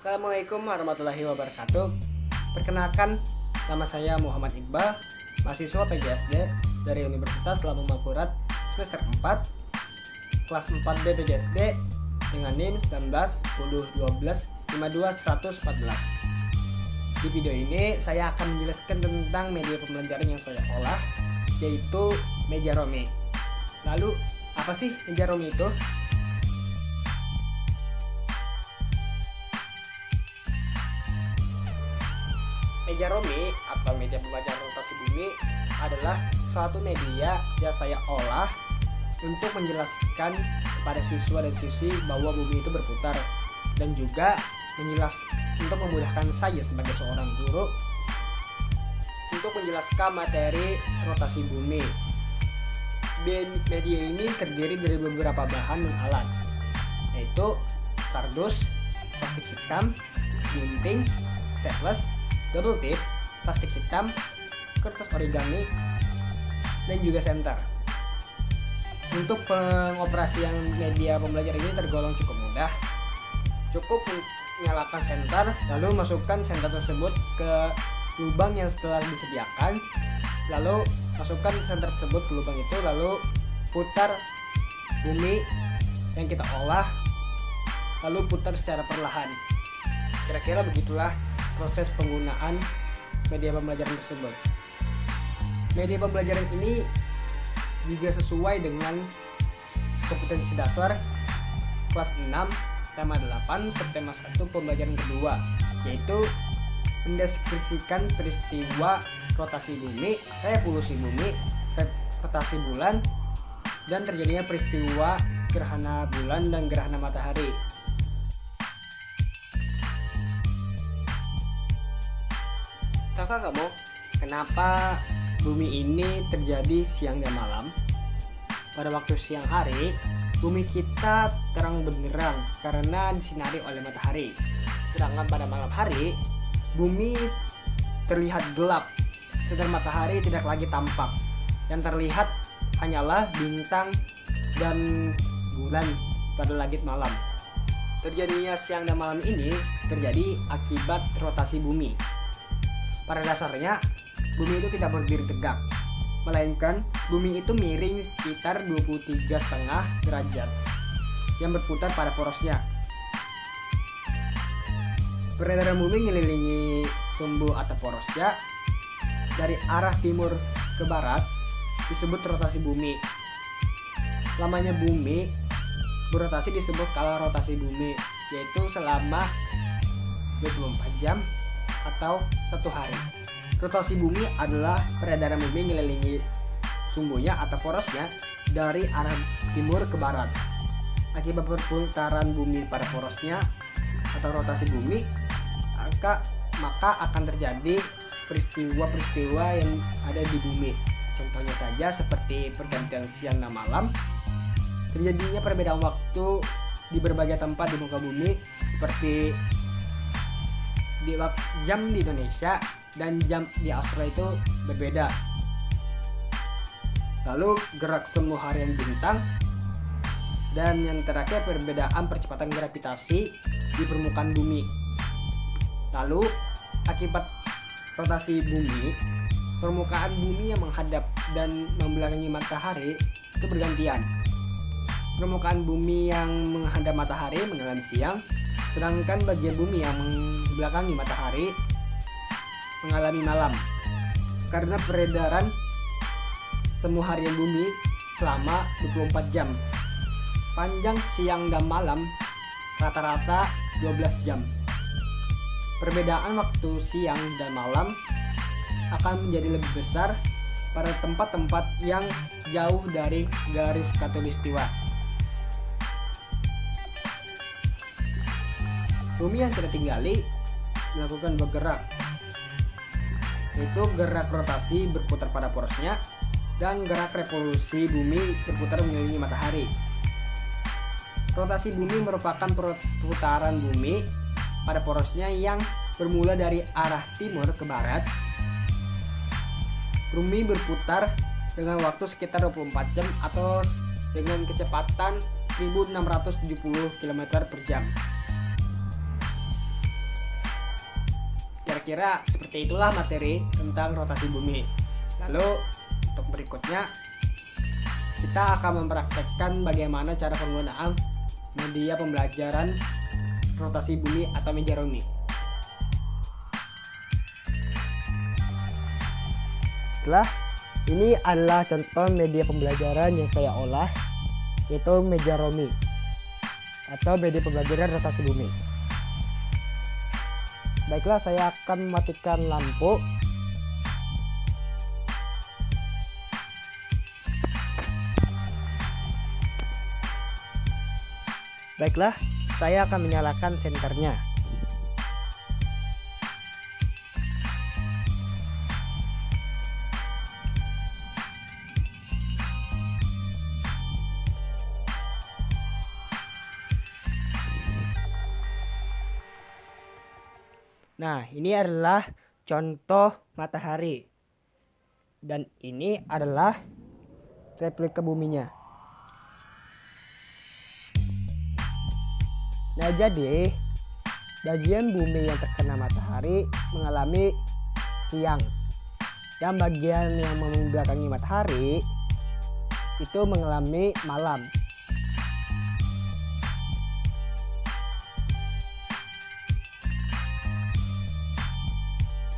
Assalamualaikum warahmatullahi wabarakatuh. Perkenalkan, nama saya Muhammad Iqbal, mahasiswa PGSD dari Universitas Lambung Mangkurat semester 4, kelas 4B PGSD dengan NIM 19/10/12/52/114. Di video ini saya akan menjelaskan tentang media pembelajaran yang saya olah, yaitu Media.Romi. Lalu, apa sih Media.Romi itu? Media.Romi atau media pembelajaran rotasi bumi adalah suatu media yang saya olah untuk menjelaskan kepada siswa dan siswi bahwa bumi itu berputar, dan juga untuk memudahkan saya sebagai seorang guru untuk menjelaskan materi rotasi bumi. Media ini terdiri dari beberapa bahan dan alat, yaitu kardus, plastik hitam, gunting, staples, double tip, plastik hitam, kertas origami, dan juga senter. Untuk pengoperasian media pembelajaran ini tergolong cukup mudah. Cukup menyalakan senter, lalu masukkan senter tersebut ke lubang yang telah disediakan, lalu masukkan senter tersebut ke lubang itu, lalu putar bumi yang kita olah, lalu putar secara perlahan. Kira-kira begitulah proses penggunaan media pembelajaran tersebut. Media pembelajaran ini juga sesuai dengan kompetensi dasar kelas 6 tema 8 subtema 1 pembelajaran kedua, yaitu mendeskripsikan peristiwa rotasi bumi, revolusi bumi, rotasi bulan, dan terjadinya peristiwa gerhana bulan dan gerhana matahari. Tahukah kamu kenapa bumi ini terjadi siang dan malam? Pada waktu siang hari, bumi kita terang benderang karena disinari oleh matahari. Sedangkan pada malam hari, bumi terlihat gelap, sedang matahari tidak lagi tampak. Yang terlihat hanyalah bintang dan bulan pada langit malam. Terjadinya siang dan malam ini terjadi akibat rotasi bumi. Pada dasarnya, bumi itu tidak berdiri tegak, melainkan bumi itu miring sekitar 23,5 derajat yang berputar pada porosnya. Peredaran bumi mengelilingi sumbu atau porosnya dari arah timur ke barat disebut rotasi bumi. Lamanya bumi berotasi disebut skala rotasi bumi, yaitu selama 24 jam atau 1 hari. Rotasi bumi adalah peredaran bumi mengelilingi sumbunya atau porosnya dari arah timur ke barat. Akibat perputaran bumi pada porosnya atau rotasi bumi, maka akan terjadi peristiwa-peristiwa yang ada di bumi. Contohnya saja seperti pergantian siang dan malam, terjadinya perbedaan waktu di berbagai tempat di muka bumi, seperti jam di Indonesia dan jam di Australia itu berbeda. Lalu gerak semu harian bintang, dan yang terakhir perbedaan percepatan gravitasi di permukaan bumi. Lalu akibat rotasi bumi, permukaan bumi yang menghadap dan membelakangi matahari itu bergantian. Permukaan bumi yang menghadap matahari mengalami siang, sedangkan bagian bumi yang membelakangi matahari mengalami malam, karena peredaran semu harian bumi selama 24 jam. Panjang siang dan malam rata-rata 12 jam. Perbedaan waktu siang dan malam akan menjadi lebih besar pada tempat-tempat yang jauh dari garis khatulistiwa. Bumi yang kita tinggali melakukan bergerak, yaitu gerak rotasi berputar pada porosnya dan gerak revolusi bumi berputar mengelilingi matahari. Rotasi bumi merupakan perputaran bumi pada porosnya yang bermula dari arah timur ke barat. Bumi berputar dengan waktu sekitar 24 jam atau dengan kecepatan 1670 km per jam. kira-kira seperti itulah materi tentang rotasi bumi. Lalu untuk berikutnya kita akan mempraktekkan bagaimana cara penggunaan media pembelajaran rotasi bumi atau meja Romi. Setelah ini adalah contoh media pembelajaran yang saya olah, yaitu meja Romi atau media pembelajaran rotasi bumi. Baiklah, saya akan mematikan lampu. Baiklah, saya akan menyalakan senternya. Nah, ini adalah contoh matahari. Dan ini adalah replika buminya. Nah, jadi bagian bumi yang terkena matahari mengalami siang. Dan bagian yang membelakangi matahari itu mengalami malam.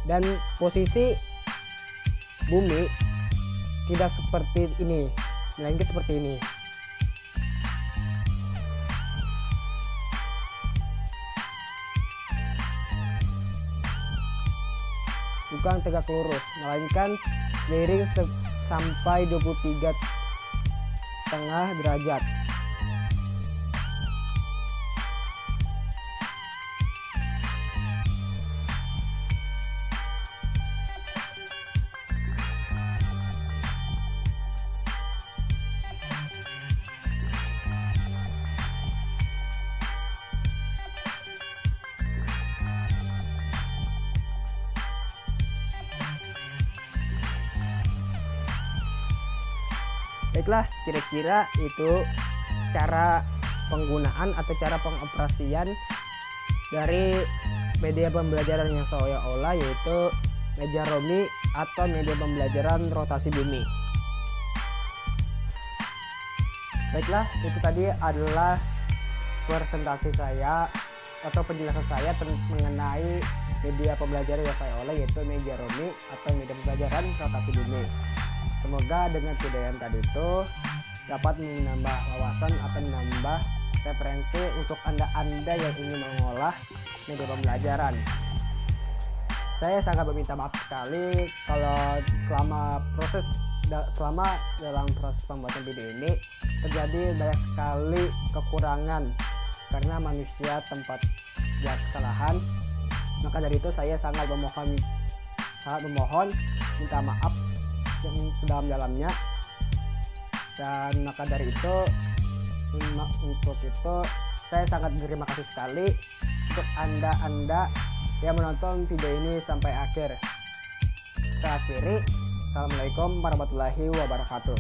Dan posisi bumi tidak seperti ini, melainkan seperti ini. Bukan tegak lurus, melainkan miring sampai 23,5 derajat. Baiklah, kira-kira itu cara penggunaan atau cara pengoperasian dari media pembelajaran yang saya olah, yaitu meja Romi atau media pembelajaran rotasi bumi. Baiklah, itu tadi adalah presentasi saya atau penjelasan saya mengenai media pembelajaran yang saya olah, yaitu meja Romi atau media pembelajaran rotasi bumi. Semoga dengan video tadi itu dapat menambah wawasan atau menambah referensi untuk Anda yang ingin mengolah media pembelajaran. Saya sangat meminta maaf sekali kalau selama dalam proses pembuatan video ini terjadi banyak sekali kekurangan karena manusia tempat buat kesalahan. Maka dari itu saya sangat memohon minta maaf yang sedalam-dalamnya, dan maka dari itu untuk itu saya sangat berterima kasih sekali untuk anda yang menonton video ini sampai akhir. Saya akhiri, assalamualaikum warahmatullahi wabarakatuh.